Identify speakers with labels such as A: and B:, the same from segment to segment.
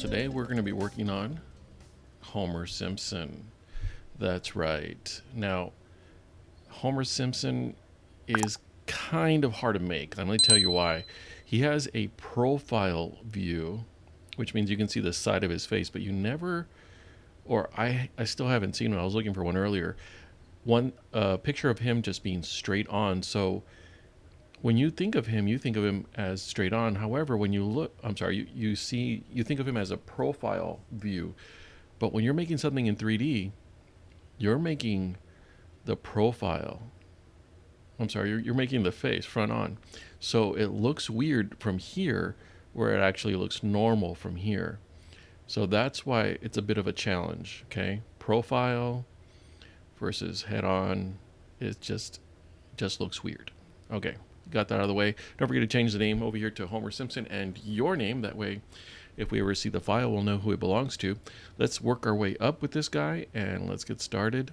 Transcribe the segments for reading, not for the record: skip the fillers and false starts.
A: Today we're going to be working on Homer Simpson. That's right. Now, Homer Simpson is kind of hard to make. I'm going to tell you why. He has a profile view, which means you can see the side of his face, but you never, or I still haven't seen one. I was looking for one earlier. One picture of him just being straight on. So when you think of him, you think of him as straight on. However, when you look, I'm sorry, you think of him as a profile view. But when you're making something in 3D, you're making the profile. I'm sorry, you're making the face front on. So it looks weird from here where it actually looks normal from here. So that's why it's a bit of a challenge, okay? Profile versus head on, it just looks weird. Okay, got that out of the way. Don't forget to change the name over here to Homer Simpson and your name. That way, if we ever see the file, we'll know who it belongs to. Let's work our way up with this guy, and let's get started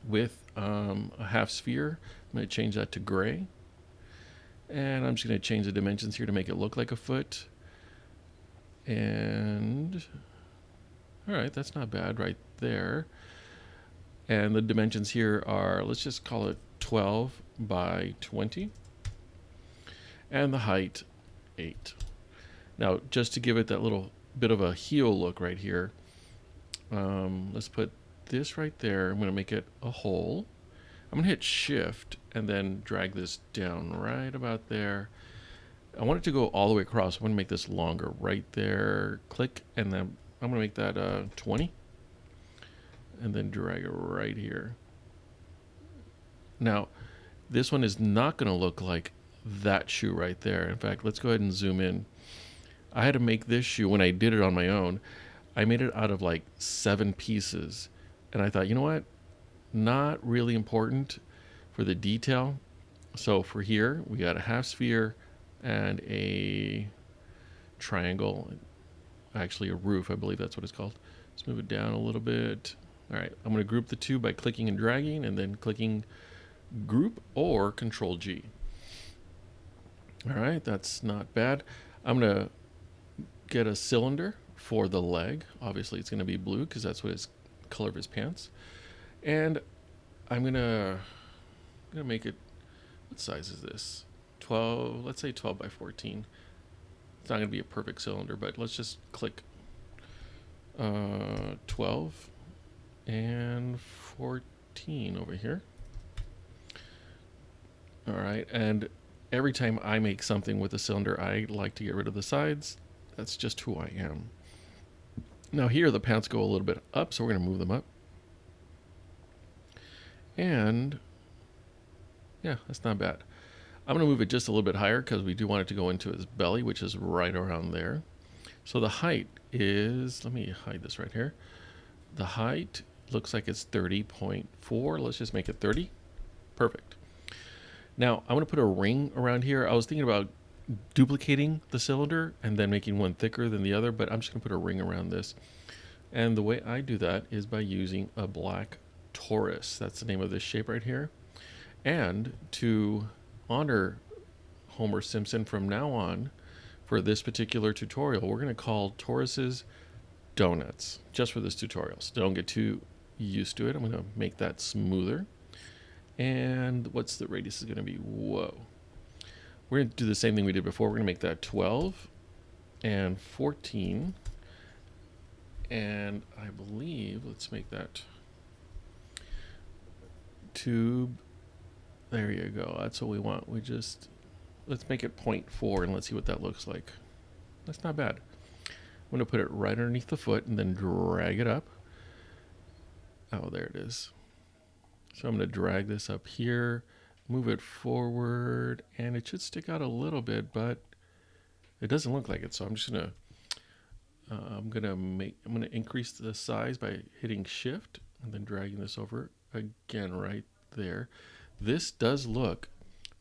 A: with a half sphere. I'm going to change that to gray. And I'm just going to change the dimensions here to make it look like a foot. And, all right, that's not bad right there. And the dimensions here are, let's just call it 12 by 20. And the height, 8. Now, just to give it that little bit of a heel look right here, let's put this right there. I'm going to make it a hole. I'm going to hit Shift and then drag this down right about there. I want it to go all the way across. I'm going to make this longer right there. Click, and then I'm going to make that 20. And then drag it right here. Now, this one is not going to look like that shoe right there. In fact, let's go ahead and zoom in. I had to make this shoe when I did it on my own. I made it out of like 7 pieces. And I thought, you know what? Not really important for the detail. So for here, we got a half sphere and a triangle. Actually, a roof, I believe that's what it's called. Let's move it down a little bit. All right, I'm going to group the two by clicking and dragging and then clicking group or Control G. All right, that's not bad. I'm going to get a cylinder for the leg. Obviously, it's going to be blue because that's what his color of his pants. And I'm going to make it, what size is this? 12, let's say 12 by 14. It's not going to be a perfect cylinder, but let's just click 12 and 14 over here. All right, and every time I make something with a cylinder, I like to get rid of the sides. That's just who I am. Now here, the pants go a little bit up, so we're going to move them up. And yeah, that's not bad. I'm going to move it just a little bit higher because we do want it to go into his belly, which is right around there. So the height is, let me hide this right here. The height looks like it's 30.4. Let's just make it 30. Perfect. Now I'm going to put a ring around here. I was thinking about duplicating the cylinder and then making one thicker than the other, but I'm just going to put a ring around this. And the way I do that is by using a black torus. That's the name of this shape right here. And to honor Homer Simpson from now on, for this particular tutorial, we're going to call toruses donuts, just for this tutorial. So don't get too used to it. I'm going to make that smoother. And what's the radius is going to be? Whoa. We're going to do the same thing we did before. We're going to make that 12 and 14. And I believe, let's make that tube. There you go. That's what we want. Let's make it 0.4 and let's see what that looks like. That's not bad. I'm going to put it right underneath the foot and then drag it up. Oh, there it is. So I'm going to drag this up here, move it forward, and it should stick out a little bit, but it doesn't look like it. So I'm just going to, I'm going to increase the size by hitting Shift and then dragging this over again right there. This does look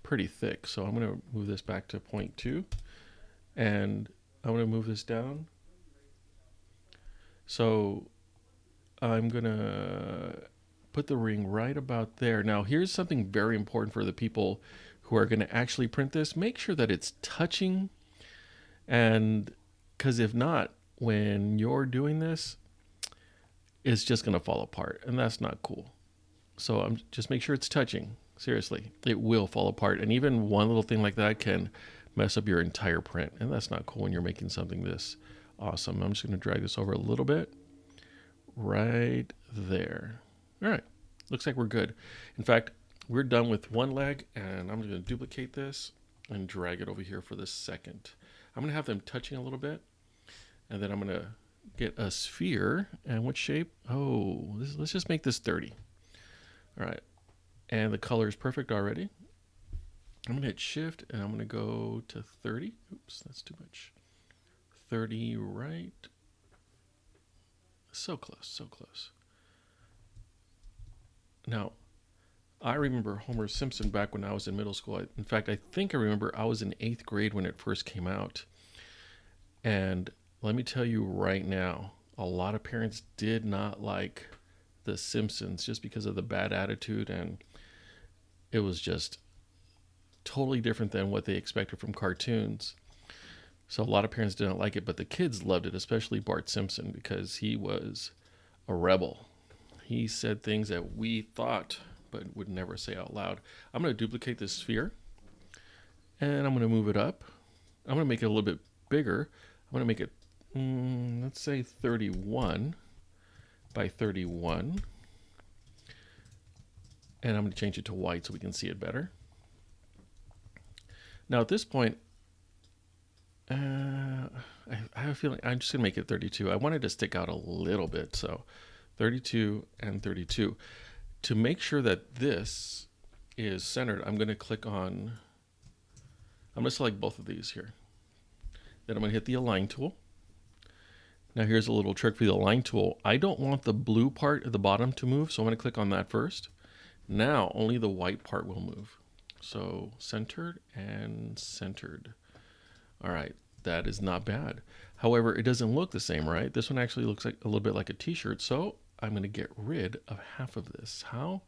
A: pretty thick, so I'm going to move this back to 0.2, and I'm going to move this down. So I'm going to put the ring right about there. Now, here's something very important for the people who are going to actually print this. Make sure that it's touching, and because if not, when you're doing this, it's just going to fall apart, and that's not cool. So just make sure it's touching. Seriously, it will fall apart, and even one little thing like that can mess up your entire print, and that's not cool when you're making something this awesome. I'm just going to drag this over a little bit, right there. All right, looks like we're good. In fact, we're done with one leg, and I'm going to duplicate this and drag it over here for the second. I'm going to have them touching a little bit, and then I'm going to get a sphere. And what shape? Oh, let's just make this 30. All right, and the color is perfect already. I'm going to hit shift, and I'm going to go to 30. Oops, that's too much. 30 right. So close, so close. Now, I remember Homer Simpson back when I was in middle school. In fact, I think I remember I was in 8th grade when it first came out. And let me tell you right now, a lot of parents did not like The Simpsons just because of the bad attitude, and it was just totally different than what they expected from cartoons. So a lot of parents didn't like it, but the kids loved it, especially Bart Simpson, because he was a rebel. He said things that we thought but would never say out loud. I'm going to duplicate this sphere, and I'm going to move it up. I'm going to make it a little bit bigger. I'm going to make it, let's say 31 by 31. And I'm going to change it to white so we can see it better. Now at this point, I have a feeling I'm just going to make it 32. I wanted to stick out a little bit, so 32 and 32. To make sure that this is centered, I'm going to click on, I'm going to select both of these here. Then I'm going to hit the Align tool. Now here's a little trick for the Align tool. I don't want the blue part at the bottom to move, so I'm going to click on that first. Now only the white part will move. So centered and centered. All right, that is not bad. However, it doesn't look the same, right? This one actually looks like a little bit like a t-shirt, so I'm going to get rid of half of this. How?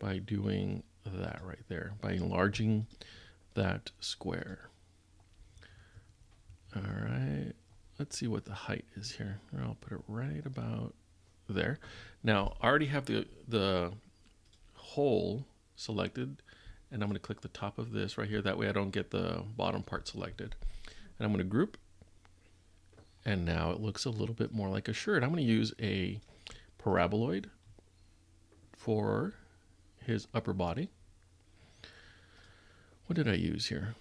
A: By doing that right there, by enlarging that square. All right, let's see what the height is here. I'll put it right about there. Now, I already have the hole selected, and I'm going to click the top of this right here. That way I don't get the bottom part selected. And I'm going to group, and now it looks a little bit more like a shirt. I'm going to use a paraboloid for his upper body. What did I use here?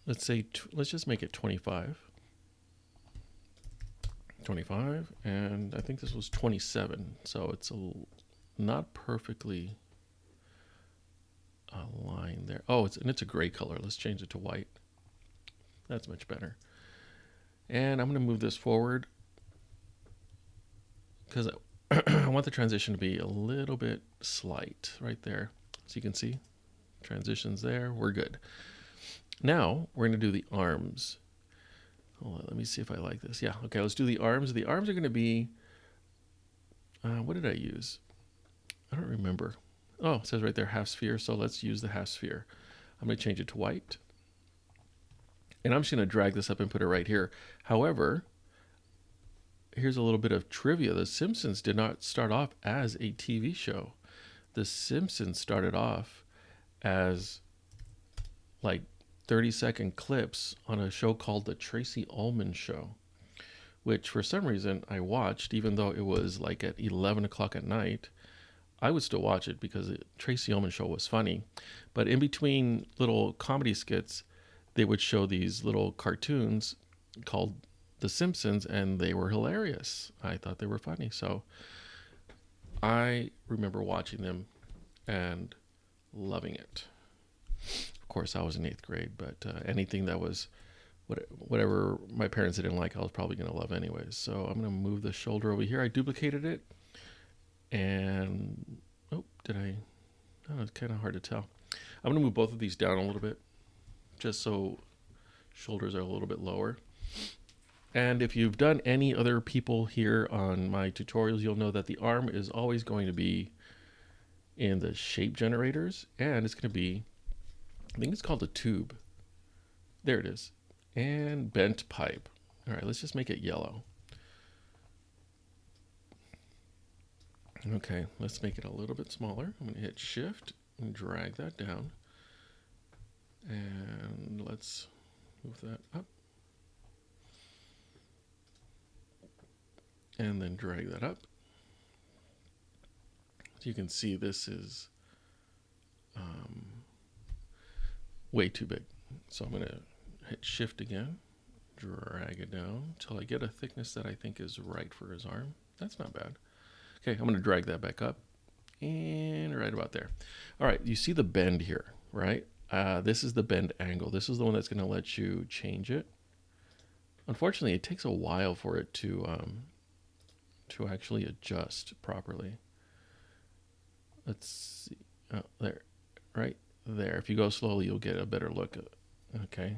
A: Let's say, let's just make it 25. 25, and I think this was 27, so it's not perfectly aligned there. Oh, it's a gray color. Let's change it to white. That's much better. And I'm going to move this forward because I want the transition to be a little bit slight right there. So you can see transitions there. We're good. Now we're going to do the arms. Hold on, let me see if I like this. Yeah, okay, let's do the arms. The arms are going to be, what did I use? I don't remember. Oh, it says right there half sphere, so let's use the half sphere. I'm going to change it to white. And I'm just going to drag this up and put it right here. However, here's a little bit of trivia. The Simpsons did not start off as a TV show. The Simpsons started off as like 30-second clips on a show called The Tracy Ullman Show, which for some reason I watched, even though it was like at 11 o'clock at night. I would still watch it because the Tracy Ullman Show was funny. But in between little comedy skits, they would show these little cartoons called The Simpsons, and they were hilarious. I thought they were funny. So I remember watching them and loving it. Of course, I was in 8th grade, but anything that was whatever my parents didn't like, I was probably going to love anyways. So I'm going to move the shoulder over here. I duplicated it. And, oh, did I? Oh, it's kind of hard to tell. I'm going to move both of these down a little bit, just so shoulders are a little bit lower. And if you've done any other people here on my tutorials, you'll know that the arm is always going to be in the shape generators, and it's going to be, I think it's called a tube. There it is. And bent pipe. All right, let's just make it yellow. Okay, let's make it a little bit smaller. I'm going to hit shift and drag that down. And let's move that up. And then drag that up. So you can see this is way too big. So I'm going to hit shift again, drag it down until I get a thickness that I think is right for his arm. That's not bad. Okay, I'm going to drag that back up and right about there. All right, you see the bend here, right? This is the bend angle. This is the one that's going to let you change it. Unfortunately, it takes a while for it to actually adjust properly. Let's see. Oh, there, right there. If you go slowly, you'll get a better look. Okay.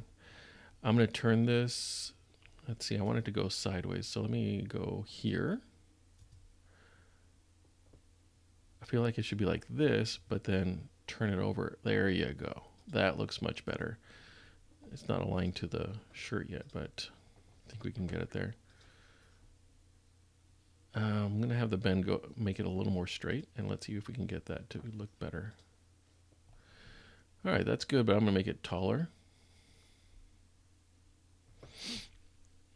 A: I'm going to turn this. Let's see. I want it to go sideways. So let me go here. I feel like it should be like this, but then turn it over. There you go. That looks much better. It's not aligned to the shirt yet, but I think we can get it there. I'm going to have the bend go, make it a little more straight, and let's see if we can get that to look better. All right, that's good, but I'm going to make it taller.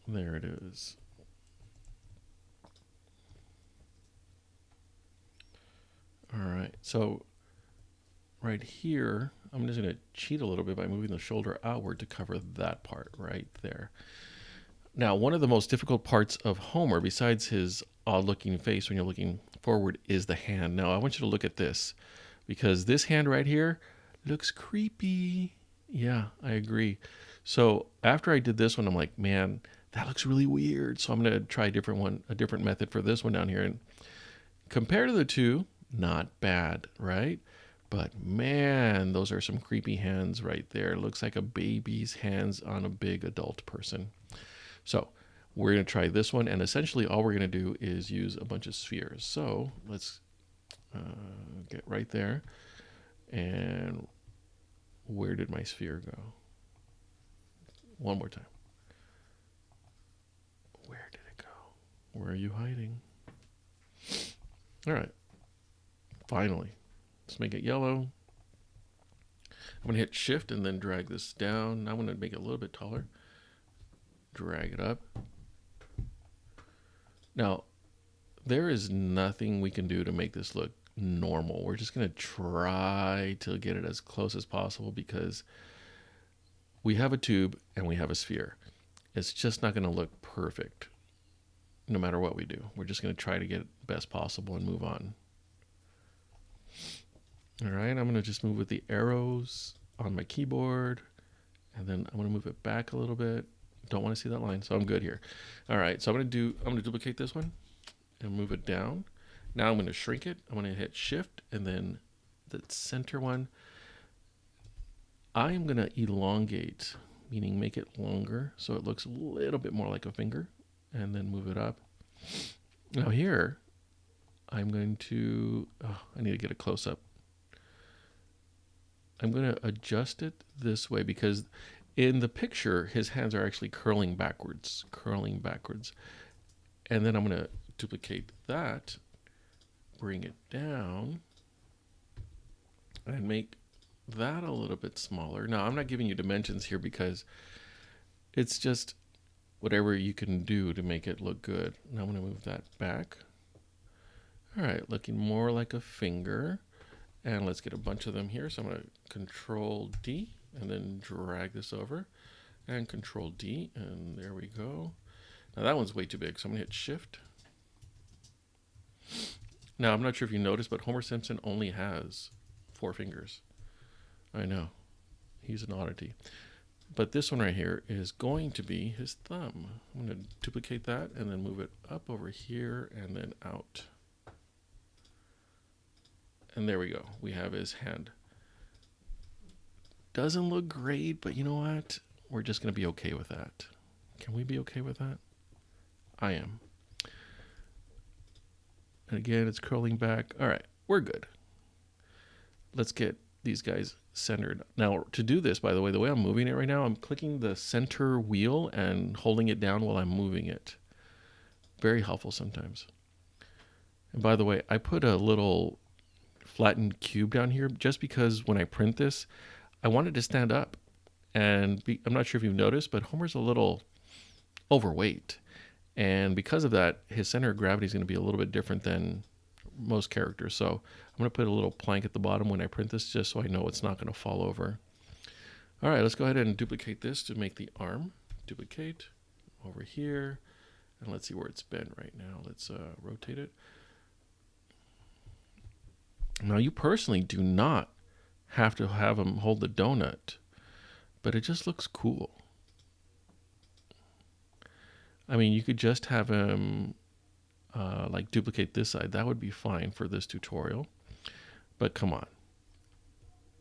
A: There it is. All right, so right here, I'm just going to cheat a little bit by moving the shoulder outward to cover that part right there. Now, one of the most difficult parts of Homer, besides his odd-looking face when you're looking forward, is the hand. Now, I want you to look at this, because this hand right here looks creepy. Yeah, I agree. So after I did this one, I'm like, man, that looks really weird. So I'm going to try a different method for this one down here. And compared to the two, not bad, right? But man, those are some creepy hands right there. It looks like a baby's hands on a big adult person. So we're going to try this one, and essentially all we're going to do is use a bunch of spheres. So let's get right there. And where did my sphere go? One more time. Where did it go? Where are you hiding? All right. Finally. Let's make it yellow. I'm going to hit shift and then drag this down. Now I'm going to make it a little bit taller. Drag it up. Now, there is nothing we can do to make this look normal. We're just going to try to get it as close as possible because we have a tube and we have a sphere. It's just not going to look perfect no matter what we do. We're just going to try to get it best possible and move on. All right, I'm going to just move with the arrows on my keyboard, and then I'm going to move it back a little bit. Don't want to see that line, so I'm good here. All right, so I'm going to duplicate this one and move it down. Now I'm going to shrink it. I'm going to hit shift and then the center one. I'm going to elongate, meaning make it longer so it looks a little bit more like a finger, and then move it up. Now here, I'm going to, I need to get a close up. I'm going to adjust it this way because in the picture, his hands are actually curling backwards. And then I'm going to duplicate that, bring it down, and make that a little bit smaller. Now, I'm not giving you dimensions here because it's just whatever you can do to make it look good. Now I'm going to move that back. All right, looking more like a finger. And let's get a bunch of them here. So I'm going to Control D and then drag this over and Control D, and there we go. Now that one's way too big, so I'm going to hit Shift. Now I'm not sure if you noticed, but Homer Simpson only has 4 fingers. I know, he's an oddity. But this one right here is going to be his thumb. I'm going to duplicate that and then move it up over here and then out. And there we go. We have his hand. Doesn't look great, but you know what? We're just going to be okay with that. Can we be okay with that? I am. And again, it's curling back. All right, we're good. Let's get these guys centered. Now, to do this, by the way I'm moving it right now, I'm clicking the center wheel and holding it down while I'm moving it. Very helpful sometimes. And by the way, I put a little flattened cube down here just because when I print this, I want it to stand up. And I'm not sure if you've noticed, but Homer's a little overweight. And because of that, his center of gravity is going to be a little bit different than most characters. So I'm going to put a little plank at the bottom when I print this just so I know it's not going to fall over. All right, let's go ahead and duplicate this to make the arm. Duplicate over here. And let's see where it's been right now. Let's rotate it. Now, you personally do not have to have him hold the donut, but it just looks cool. I mean, you could just have him like duplicate this side. That would be fine for this tutorial. But come on.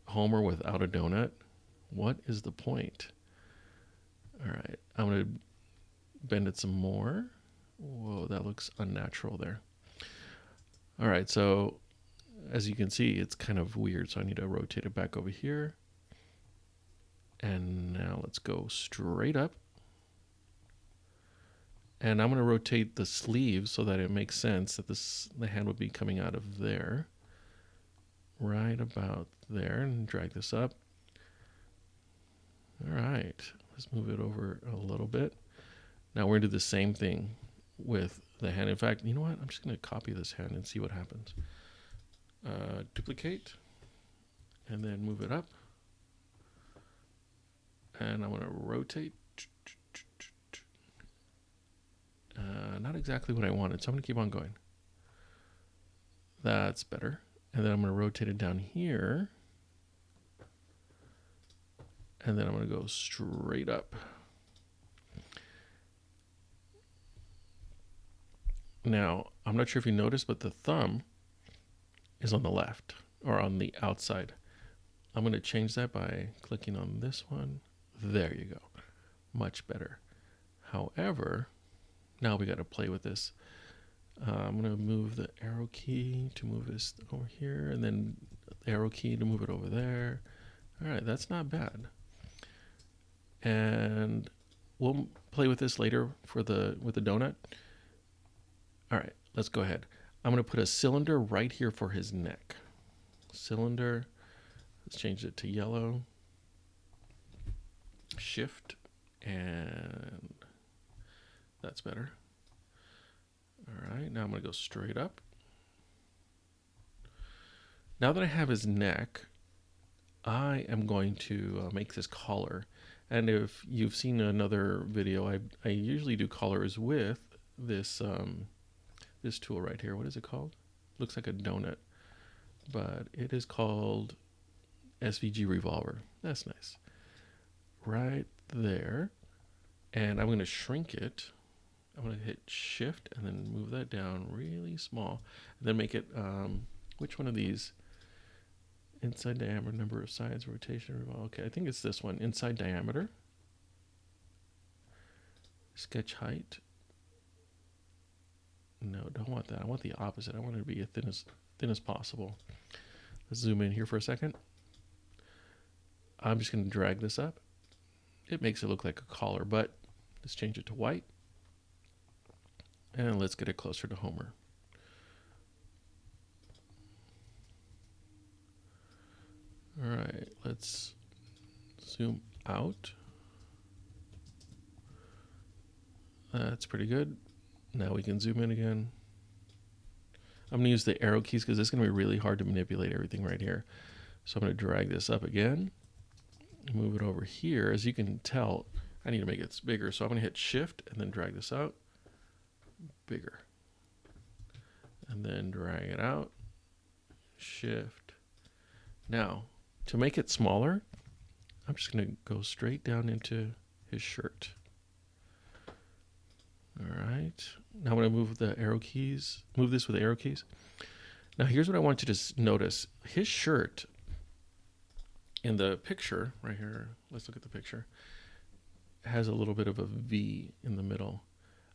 A: Homer without a donut? What is the point? All right, I'm going to bend it some more. Whoa, that looks unnatural there. All right, so as you can see, it's kind of weird. So I need to rotate it back over here. And now let's go straight up. And I'm going to rotate the sleeves so that it makes sense that the hand would be coming out of there. Right about there, and drag this up. All right, let's move it over a little bit. Now we're going to do the same thing with the hand. In fact, you know what? I'm just going to copy this hand and see what happens. Duplicate, and then move it up. And I'm going to rotate. Not exactly what I wanted, so I'm going to keep on going. That's better. And then I'm going to rotate it down here. And then I'm going to go straight up. Now, I'm not sure if you noticed, but the thumb is on the left or on the outside. I'm going to change that by clicking on this one. There you go. Much better. However, now we got to play with this. I'm going to move the arrow key to move this over here, and then the arrow key to move it over there. All right, that's not bad. And we'll play with this later with the donut. All right, let's go ahead. I'm going to put a cylinder right here for his neck. Cylinder. Let's change it to yellow. Shift, and that's better. All right, now I'm going to go straight up. Now that I have his neck, I am going to make this collar. And if you've seen another video, I usually do collars with this this tool right here. What is it called? Looks like a donut, but it is called SVG Revolver. That's nice. Right there. And I'm going to shrink it. I'm going to hit shift and then move that down really small. And then make it, which one of these? Inside diameter, number of sides, rotation, revolve. Okay, I think it's this one. Inside diameter. Sketch height. No, don't want that. I want the opposite. I want it to be as thin as possible. Let's zoom in here for a second. I'm just going to drag this up. It makes it look like a collar, but let's change it to white. And let's get it closer to Homer. All right, let's zoom out. That's pretty good. Now we can zoom in again. I'm going to use the arrow keys because it's going to be really hard to manipulate everything right here. So I'm going to drag this up again. Move it over here. As you can tell, I need to make it bigger. So I'm going to hit shift and then drag this out. Bigger. And then drag it out. Shift. Now, to make it smaller, I'm just going to go straight down into his shirt. All right. Now I'm going to move the arrow keys. Move this with the arrow keys. Now here's what I want you to notice. His shirt in the picture right here, let's look at the picture, has a little bit of a V in the middle.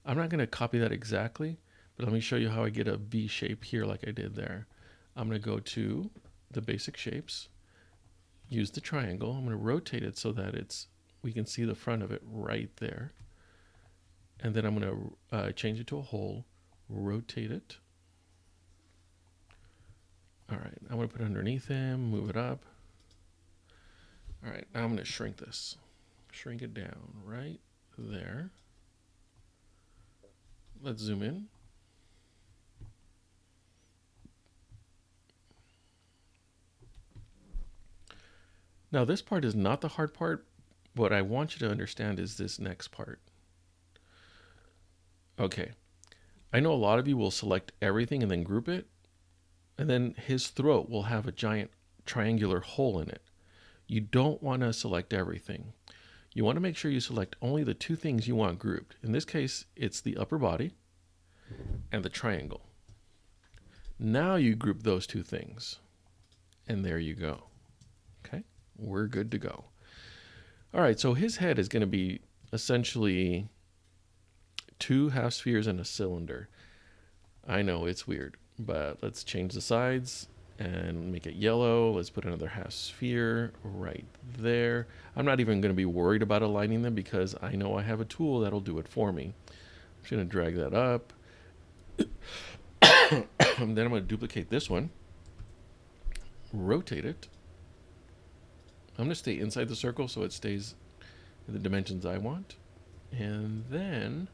A: I'm not going to copy that exactly, but let me show you how I get a V shape here like I did there. I'm going to go to the basic shapes, and then I'm going to use the triangle. I'm going to rotate it so that we can see the front of it right there. And then I'm going to change it to a hole, rotate it. All right, I'm going to put it underneath him, move it up. All right, now I'm going to shrink this. Shrink it down right there. Let's zoom in. Now this part is not the hard part. What I want you to understand is this next part. Okay, I know a lot of you will select everything and then group it, and then his throat will have a giant triangular hole in it. You don't want to select everything. You want to make sure you select only the two things you want grouped. In this case, it's the upper body and the triangle. Now you group those two things, and there you go. Okay, we're good to go. All right, so his head is going to be essentially 2 half spheres and a cylinder. I know it's weird, but let's change the sides and make it yellow. Let's put another half sphere right there. I'm not even going to be worried about aligning them because I know I have a tool that'll do it for me. I'm just going to drag that up. And then I'm going to duplicate this one, rotate it. I'm going to stay inside the circle so it stays in the dimensions I want. And then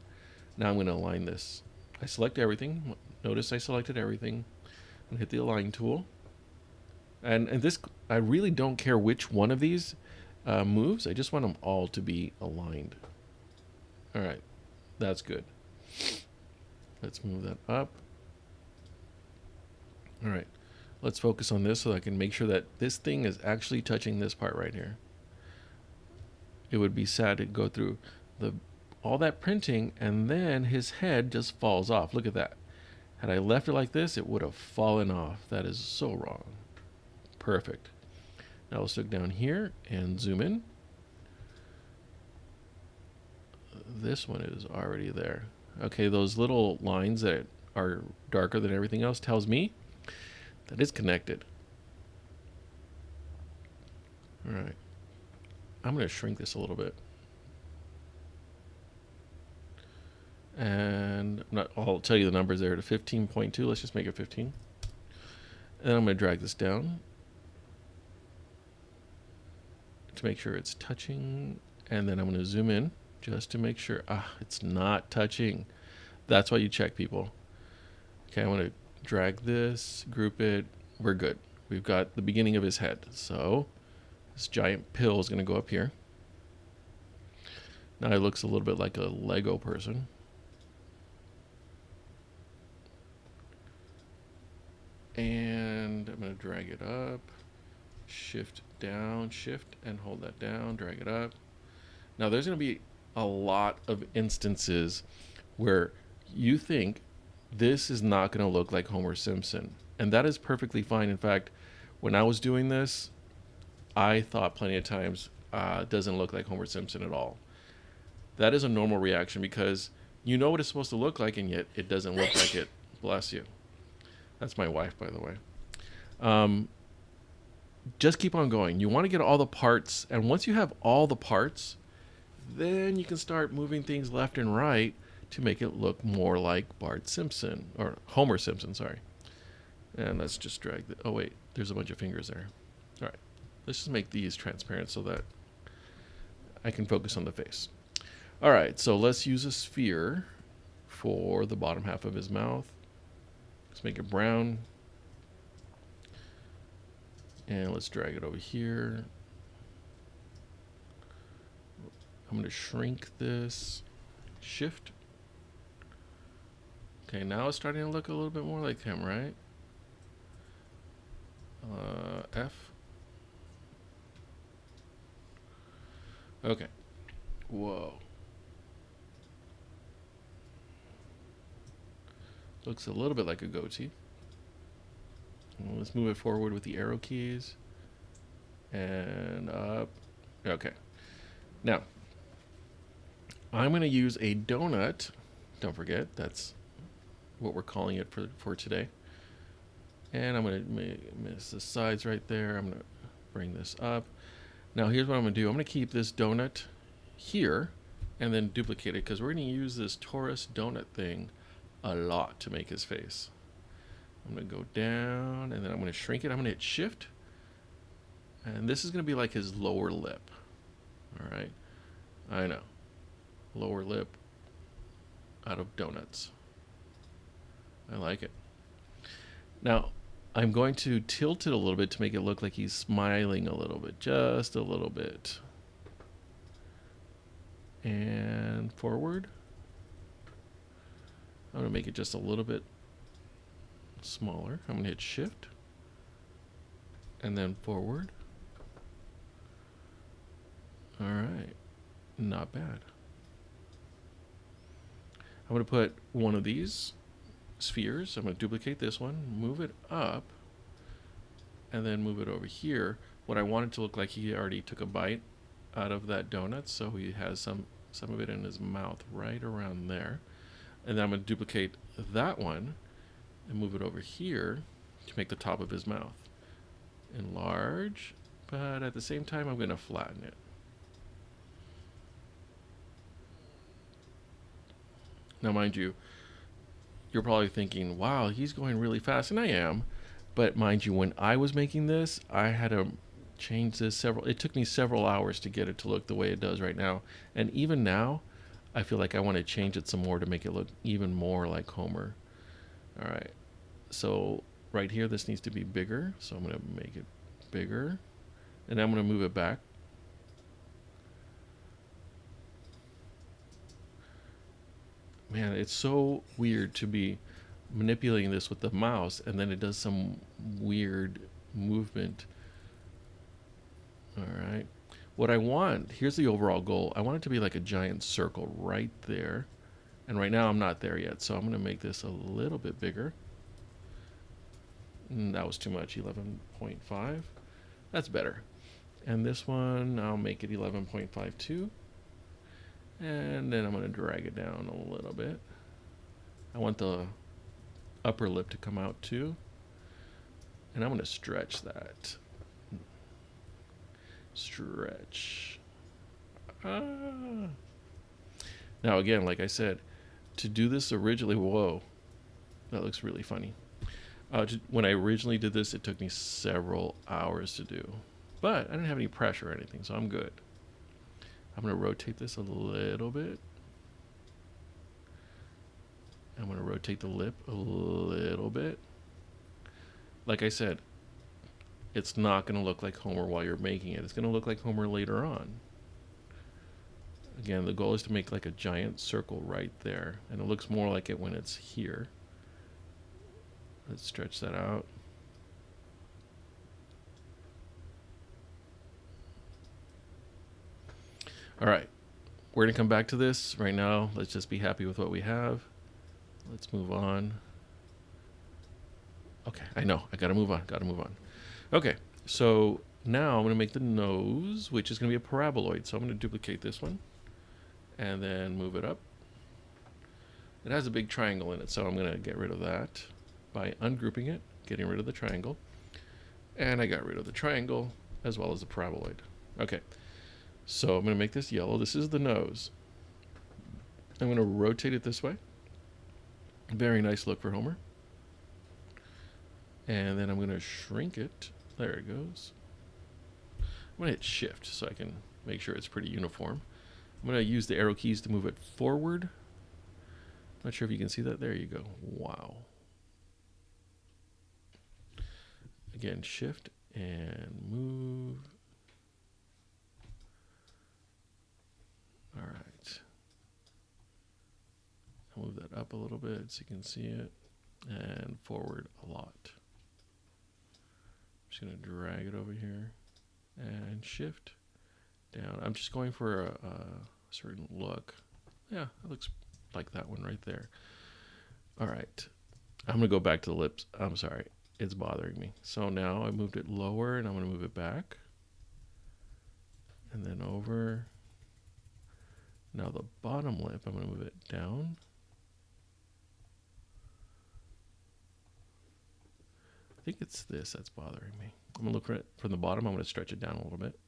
A: now I'm going to align this. I select everything. Notice I selected everything. And hit the align tool. And this, I really don't care which one of these moves. I just want them all to be aligned. All right, that's good. Let's move that up. All right, let's focus on this so I can make sure that this thing is actually touching this part right here. It would be sad to go through all that printing and then his head just falls off. Look at that. Had I left it like this, it would have fallen off. That is so wrong. Perfect. Now let's look down here and zoom in. This one is already there. Okay, those little lines that are darker than everything else tells me that it's connected. All right. I'm going to shrink this a little bit. And I'll tell you the numbers there to 15.2. Let's just make it 15. And I'm going to drag this down to make sure it's touching. And then I'm going to zoom in just to make sure it's not touching. That's why you check, people. Okay, I'm going to drag this, group it. We're good. We've got the beginning of his head. So this giant pill is going to go up here. Now it looks a little bit like a Lego person. And I'm going to drag it up, shift down, shift and hold that down, drag it up. Now there's going to be a lot of instances where you think this is not going to look like Homer Simpson. And that is perfectly fine. In fact, when I was doing this, I thought plenty of times, it doesn't look like Homer Simpson at all. That is a normal reaction because you know what it's supposed to look like and yet it doesn't look like it. Bless you. That's my wife, by the way. Just keep on going. You want to get all the parts, and once you have all the parts, then you can start moving things left and right to make it look more like Bart Simpson, or Homer Simpson, sorry. And let's just drag the, oh wait, there's a bunch of fingers there. All right, let's just make these transparent so that I can focus on the face. All right, so let's use a sphere for the bottom half of his mouth. Let's make it brown. And let's drag it over here. I'm going to shrink this. Shift. Okay, now it's starting to look a little bit more like him, right? F. Okay. Whoa. Looks a little bit like a goatee. Well, let's move it forward with the arrow keys. And up. Okay. Now, I'm going to use a donut. Don't forget, that's what we're calling it for today. And I'm going to miss the sides right there. I'm going to bring this up. Now here's what I'm going to do. I'm going to keep this donut here and then duplicate it because we're going to use this torus donut thing a lot to make his face. I'm going to go down and then I'm going to shrink it. I'm going to hit shift. And this is going to be like his lower lip. All right. I know. Lower lip out of donuts. I like it. Now, I'm going to tilt it a little bit to make it look like he's smiling a little bit. Just a little bit. And forward. I'm going to make it just a little bit smaller. I'm going to hit shift. And then forward. All right. Not bad. I'm going to put one of these spheres. I'm going to duplicate this one, move it up, and then move it over here. What I want it to look like, he already took a bite out of that donut, so he has some of it in his mouth right around there. And then I'm going to duplicate that one and move it over here to make the top of his mouth. Enlarge, but at the same time I'm going to flatten it. Now, mind you, you're probably thinking, wow, he's going really fast, and I am. But mind you, when I was making this, I had to change this it took me several hours to get it to look the way it does right now. And even now, I feel like I want to change it some more to make it look even more like Homer. All right, so right here, this needs to be bigger. So I'm going to make it bigger, and I'm going to move it back. Man, it's so weird to be manipulating this with the mouse and then it does some weird movement. All right. What I want, here's the overall goal. I want it to be like a giant circle right there. And right now I'm not there yet, so I'm going to make this a little bit bigger. That was too much, 11.5. That's better. And this one, I'll make it 11.52. And then I'm going to drag it down a little bit. I want the upper lip to come out too. And I'm going to stretch that. Stretch. Now again, like I said, to do this originally, whoa, that looks really funny. When I originally did this, it took me several hours to do. But I didn't have any pressure or anything, so I'm good. I'm going to rotate this a little bit. I'm going to rotate the lip a little bit. Like I said, it's not going to look like Homer while you're making it. It's going to look like Homer later on. Again, the goal is to make like a giant circle right there. And it looks more like it when it's here. Let's stretch that out. All right, we're going to come back to this right now. Let's just be happy with what we have. Let's move on. Okay, I know. I got to move on. Okay, so now I'm going to make the nose, which is going to be a paraboloid. So I'm going to duplicate this one and then move it up. It has a big triangle in it, so I'm going to get rid of that by ungrouping it, getting rid of the triangle. And I got rid of the triangle as well as the paraboloid. Okay. So I'm going to make this yellow. This is the nose. I'm going to rotate it this way. Very nice look for Homer. And then I'm going to shrink it. There it goes. I'm going to hit shift so I can make sure it's pretty uniform. I'm going to use the arrow keys to move it forward. Not sure if you can see that. There you go. Wow. Again, shift and move. All right. I'll move that up a little bit so you can see it, and forward a lot. I'm just going to drag it over here and shift down. I'm just going for a certain look. Yeah, it looks like that one right there. All right. I'm going to go back to the lips. I'm sorry. It's bothering me. So now I moved it lower, and I'm going to move it back. And then over. Now the bottom lip, I'm going to move it down. I think it's this that's bothering me. I'm gonna look at it from the bottom. I'm gonna stretch it down a little bit.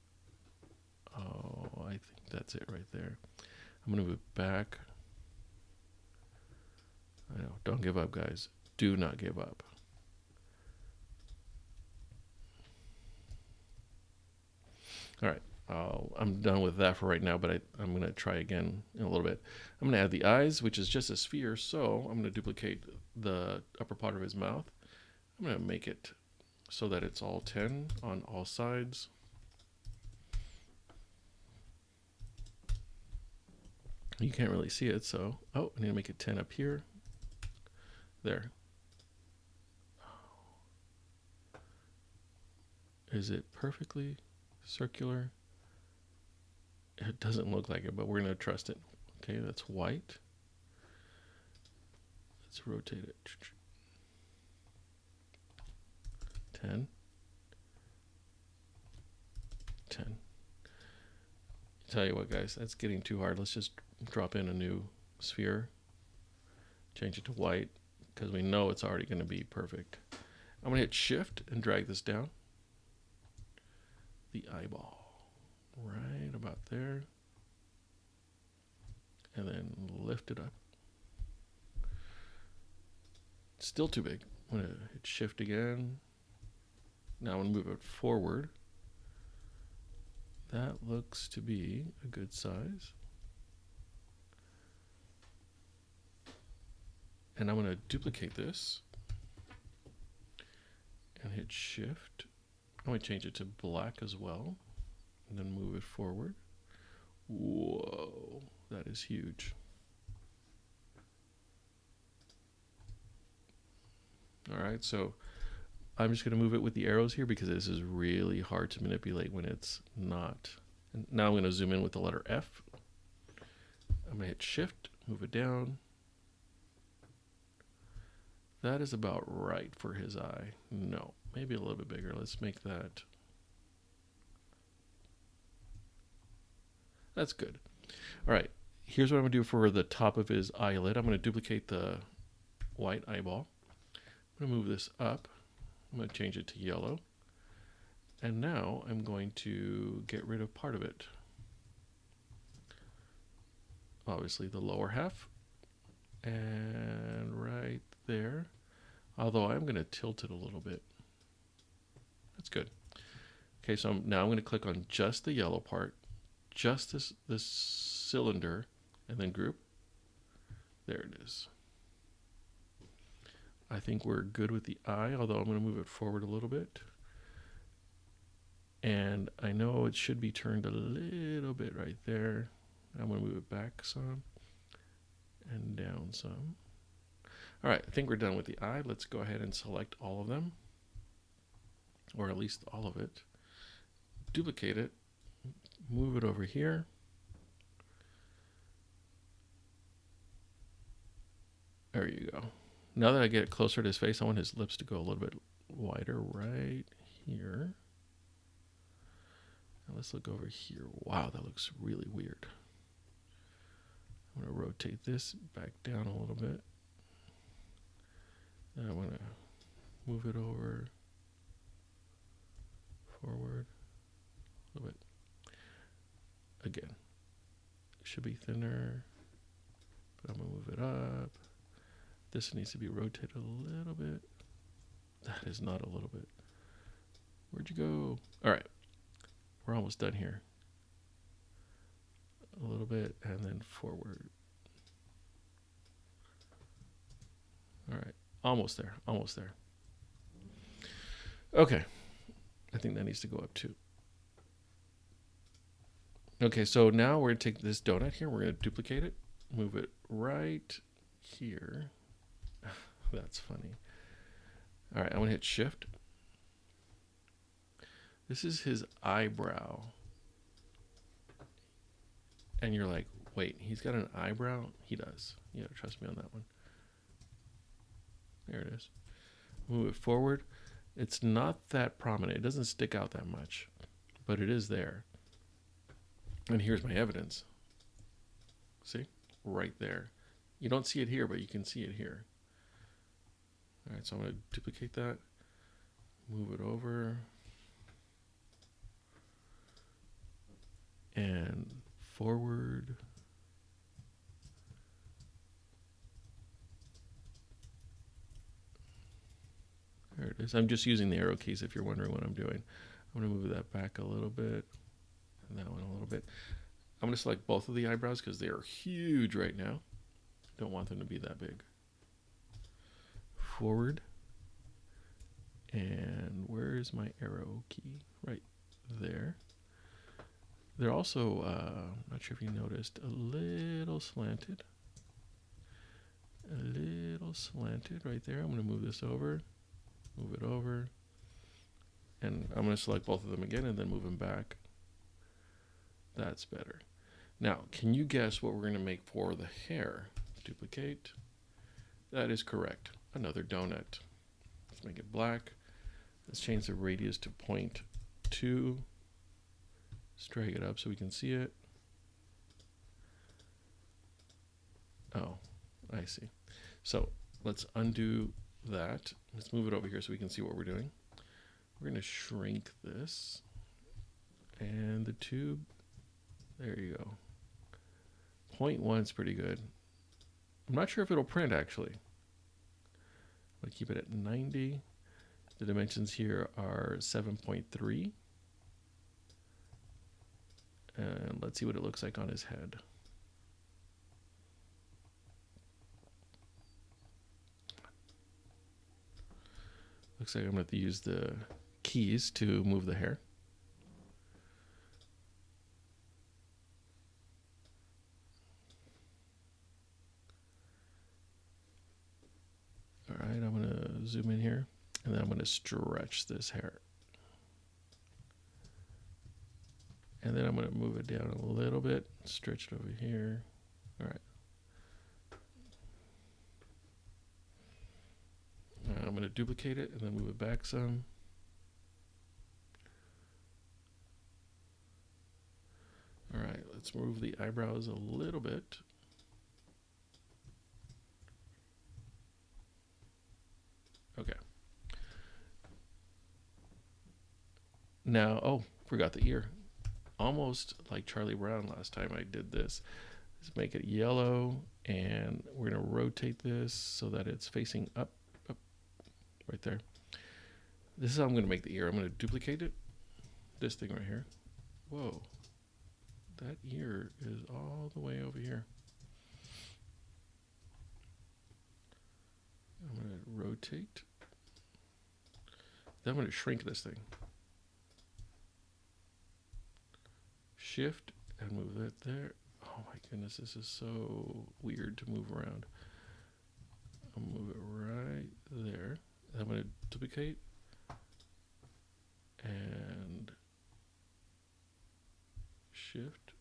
A: Oh, I think that's it right there. I'm gonna move it back. I know, don't give up, guys. Do not give up. All right, I'm done with that for right now, but I'm going to try again in a little bit. I'm going to add the eyes, which is just a sphere, so I'm going to duplicate the upper part of his mouth. I'm going to make it so that it's all 10 on all sides. You can't really see it, so, oh, I need to make it 10 up here. There. Is it perfectly circular? It doesn't look like it, but we're going to trust it. Okay, that's white. Let's rotate it. 10. 10. Tell you what, guys, that's getting too hard. Let's just drop in a new sphere. Change it to white, because we know it's already going to be perfect. I'm going to hit Shift and drag this down. The eyeball. Right about there. And then lift it up. Still too big. I'm going to hit Shift again. Now I'm going to move it forward. That looks to be a good size. And I'm going to duplicate this and hit Shift. I'm going to change it to black as well, and then move it forward. Whoa, that is huge. All right, so I'm just going to move it with the arrows here because this is really hard to manipulate when it's not. And now I'm going to zoom in with the letter F. I'm going to hit Shift, move it down. That is about right for his eye. No, maybe a little bit bigger. Let's make that. That's good. All right, here's what I'm going to do for the top of his eyelid. I'm going to duplicate the white eyeball. I'm going to move this up. I'm going to change it to yellow. And now I'm going to get rid of part of it. Obviously the lower half. And right there. Although I'm going to tilt it a little bit. That's good. Okay, so now I'm going to click on just the yellow part. Just this cylinder. And then group. There it is. I think we're good with the eye, although I'm going to move it forward a little bit. And I know it should be turned a little bit right there. I'm going to move it back some and down some. All right, I think we're done with the eye. Let's go ahead and select all of them, or at least all of it. Duplicate it, move it over here. There you go. Now that I get it closer to his face, I want his lips to go a little bit wider right here. Now let's look over here. Wow, that looks really weird. I'm going to rotate this back down a little bit. Then I'm going to move it over, forward, a little bit. Again, it should be thinner, but I'm going to move it up. This needs to be rotated a little bit. That is not a little bit. Where'd you go? All right, we're almost done here. A little bit and then forward. All right, almost there, almost there. Okay, I think that needs to go up too. Okay, so now we're gonna take this donut here, we're gonna duplicate it, move it right here. That's funny. All right, I'm gonna hit Shift. This is his eyebrow. And you're like, wait, he's got an eyebrow? He does. You gotta trust me on that one. There it is. Move it forward. It's not that prominent. It doesn't stick out that much, but it is there. And here's my evidence. See? Right there. You don't see it here, but you can see it here. All right, so I'm going to duplicate that. Move it over. And forward. There it is. I'm just using the arrow keys if you're wondering what I'm doing. I'm going to move that back a little bit. And that one a little bit. I'm going to select both of the eyebrows because they are huge right now. Don't want them to be that big. Forward. And where is my arrow key? Right there. They're also, not sure if you noticed, a little slanted. A little slanted right there. I'm going to move this over. Move it over. And I'm going to select both of them again and then move them back. That's better. Now, can you guess what we're going to make for the hair? Duplicate. That is correct. Another donut. Let's make it black. Let's change the radius to 0.2. Let's drag it up so we can see it. Oh, I see. So let's undo that. Let's move it over here so we can see what we're doing. We're going to shrink this. And the tube, there you go. 0.1 is pretty good. I'm not sure if it'll print actually. I'll keep it at 90. The dimensions here are 7.3. And let's see what it looks like on his head. Looks like I'm going to have to use the keys to move the hair. All right, I'm going to zoom in here, and then I'm going to stretch this hair. And then I'm going to move it down a little bit, stretch it over here. All right. I'm going to duplicate it and then move it back some. All right, let's move the eyebrows a little bit. Okay. Now, oh, forgot the ear. Almost like Charlie Brown last time I did this. Let's make it yellow, and we're going to rotate this so that it's facing up, right there. This is how I'm going to make the ear. I'm going to duplicate it. This thing right here. Whoa. That ear is all the way over here. I'm going to rotate. Then I'm going to shrink this thing. Shift and move that there. Oh my goodness, this is so weird to move around. I'll move it right there. I'm going to duplicate and shift.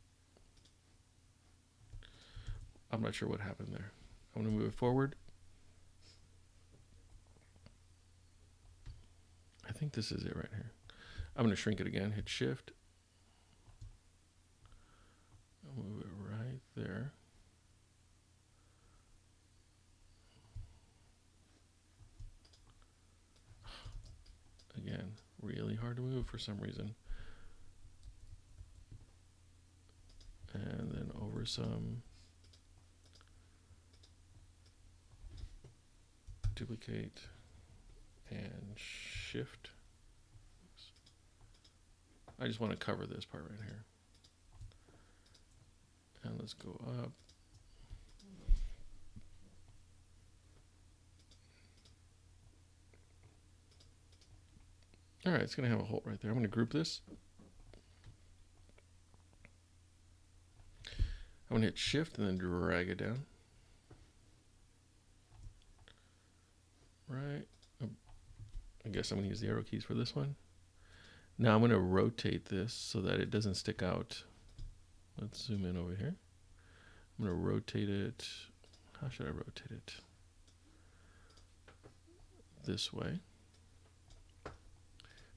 A: I'm not sure what happened there. I'm going to move it forward. I think this is it right here. I'm going to shrink it again, hit shift. I'll move it right there. Again, really hard to move for some reason. And then over some. Duplicate and shift. Oops. I just want to cover this part right here. And let's go up. All right, it's going to have a hole right there. I'm going to group this. I'm going to hit shift and then drag it down. Right. I guess I'm going to use the arrow keys for this one. Now I'm going to rotate this so that it doesn't stick out. Let's zoom in over here. I'm going to rotate it. How should I rotate it? This way.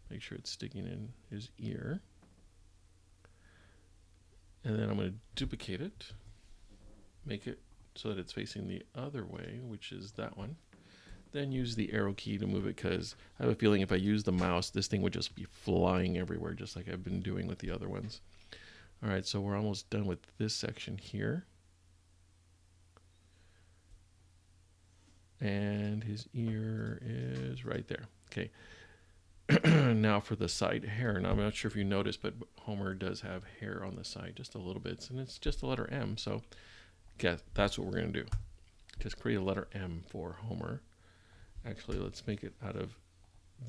A: Make sure it's sticking in his ear. And then I'm going to duplicate it. Make it so that it's facing the other way, which is that one. then use the arrow key to move it, because I have a feeling if I use the mouse, this thing would just be flying everywhere, just like I've been doing with the other ones. All right, so we're almost done with this section here. And his ear is right there. Okay. Now for the side hair. Now I'm not sure if you noticed, but Homer does have hair on the side, just a little bit, and it's just the letter M. So yeah, that's what we're going to do. Just create a letter M for Homer. Actually, let's make it out of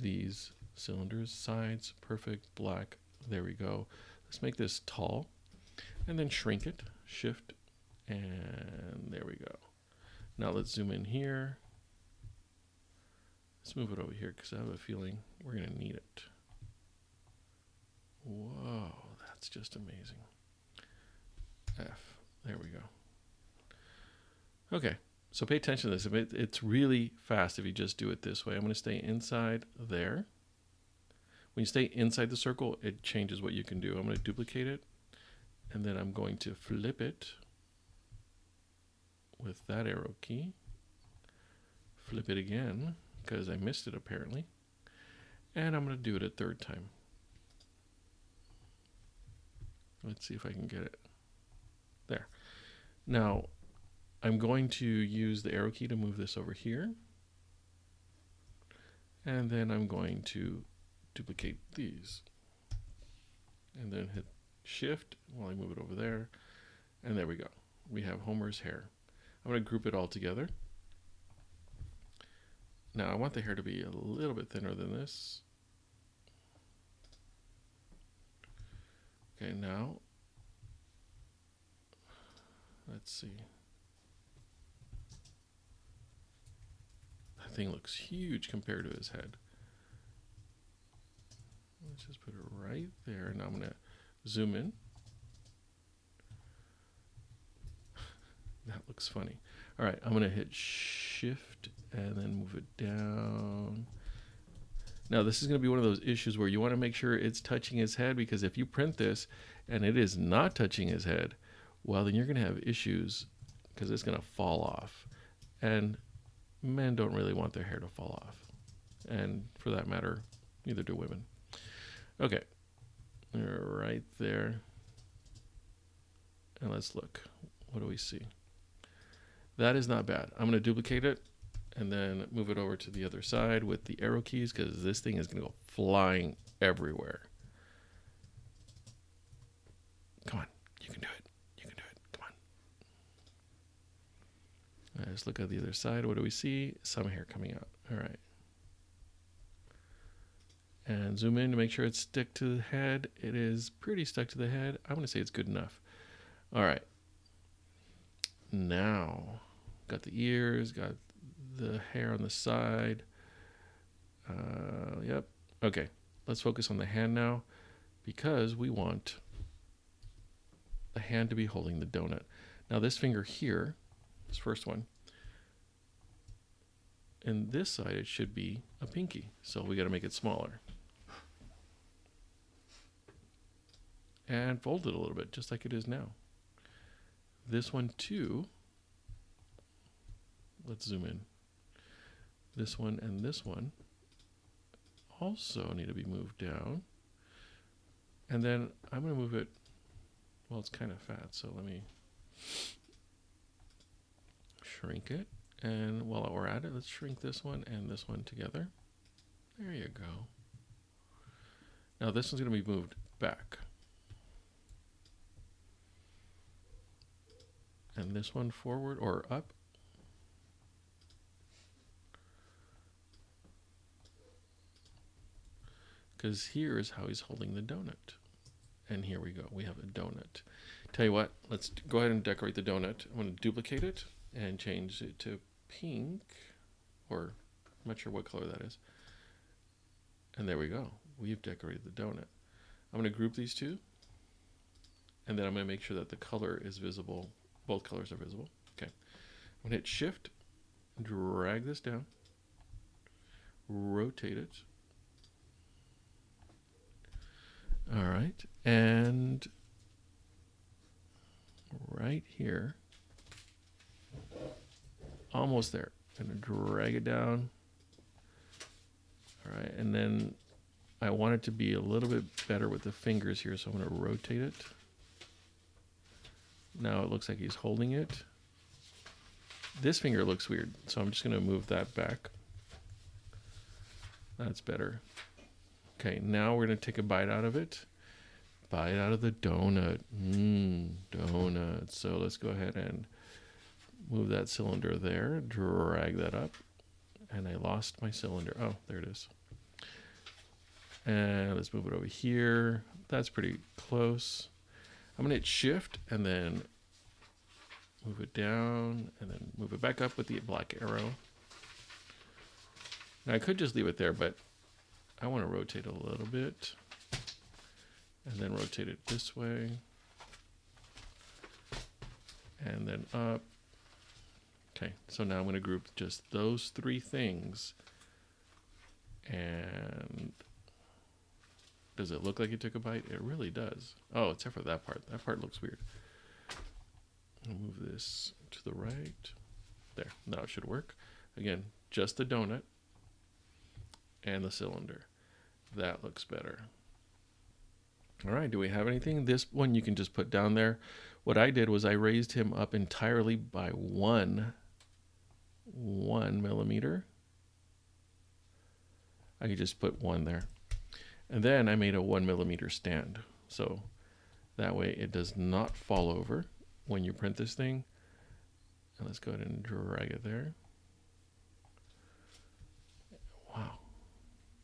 A: these cylinders. Sides, perfect, black. There we go. Let's make this tall, and then shrink it. Shift, and there we go. Now let's zoom in here. Let's move it over here because I have a feeling we're going to need it. Whoa, that's just amazing. F, there we go. Okay, so pay attention to this. It's really fast if you just do it this way. I'm going to stay inside there. When you stay inside the circle, it changes what you can do. I'm going to duplicate it, and then I'm going to flip it with that arrow key. Flip it again, because I missed it apparently. And I'm going to do it a third time. Let's see if I can get it. There. Now, I'm going to use the arrow key to move this over here. And then I'm going to duplicate these. And then hit Shift while I move it over there. And there we go. We have Homer's hair. I'm going to group it all together. Now I want the hair to be a little bit thinner than this. Okay, now let's see. That thing looks huge compared to his head. Let's just put it right there. Now I'm going to zoom in. That looks funny. All right, I'm going to hit Shift and then move it down. Now, this is going to be one of those issues where you want to make sure it's touching his head, because if you print this and it is not touching his head, well, then you're going to have issues because it's going to fall off. And men don't really want their hair to fall off. And for that matter, neither do women. Okay, right there. And let's look. What do we see? That is not bad. I'm going to duplicate it and then move it over to the other side with the arrow keys, because this thing is going to go flying everywhere. Come on. You can do it. You can do it. Come on. Let's look at the other side. What do we see? Some hair coming out. All right. And zoom in to make sure it's stuck to the head. It is pretty stuck to the head. I'm going to say it's good enough. All right. Now, got the ears, got the hair on the side. Yep. Okay. Let's focus on the hand now, because we want the hand to be holding the donut. Now, this finger here, this first one, and this side, it should be a pinky. So we got to make it smaller. And fold it a little bit, just like it is now. This one too. Let's zoom in. This one and this one also need to be moved down. And then I'm going to move it, well, it's kind of fat, so let me shrink it. And while we're at it, let's shrink this one and this one together. There you go. Now this one's going to be moved back. And this one forward or up. Because here is how he's holding the donut. And here we go. We have a donut. Tell you what, let's go ahead and decorate the donut. I'm going to duplicate it and change it to pink. Or I'm not sure what color that is. And there we go. We've decorated the donut. I'm going to group these two. And then I'm going to make sure that the color is visible. Both colors are visible. Okay. I'm going to hit Shift, drag this down, rotate it. All right. And right here, almost there. I'm going to drag it down All right, and then I want it to be a little bit better with the fingers here, so I'm going to rotate it. Now it looks like he's holding it. This finger looks weird, so I'm just going to move that back. That's better. Okay, now we're going to take a bite out of it. Bite out of the donut. Donut. So let's go ahead and move that cylinder there. Drag that up. And I lost my cylinder. Oh, there it is. And let's move it over here. That's pretty close. I'm going to hit shift and then move it down and then move it back up with the black arrow. Now I could just leave it there, but I want to rotate a little bit and then rotate it this way and then up. Okay, so now I'm going to group just those three things. And does it look like it took a bite? It really does. Oh, except for that part. That part looks weird. I'll move this to the right. There, now it should work. Again, just the donut and the cylinder. That looks better. All right, do we have anything? This one you can just put down there. What I did was I raised him up entirely by one millimeter. I could just put one there. And then I made a 1 millimeter stand. So that way it does not fall over when you print this thing. And let's go ahead and drag it there. Wow.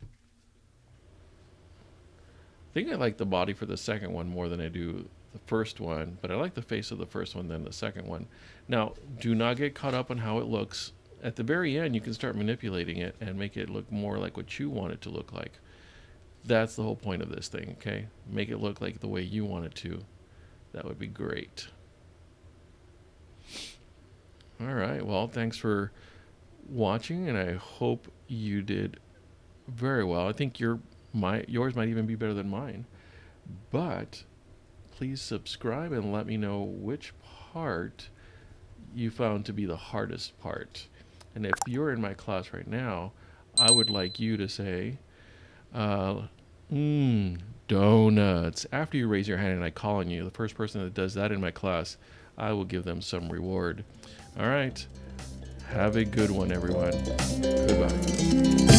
A: I think I like the body for the second one more than I do the first one, but I like the face of the first one than the second one. Now, do not get caught up on how it looks. At the very end, you can start manipulating it and make it look more like what you want it to look like. That's the whole point of this thing, okay? Make it look like the way you want it to. That would be great. All right, well, thanks for watching, and I hope you did very well. I think yours might even be better than mine. But please subscribe and let me know which part you found to be the hardest part. And if you're in my class right now, I would like you to say, donuts. After you raise your hand and I call on you, the first person that does that in my class, I will give them some reward. All right. Have a good one, everyone. Goodbye.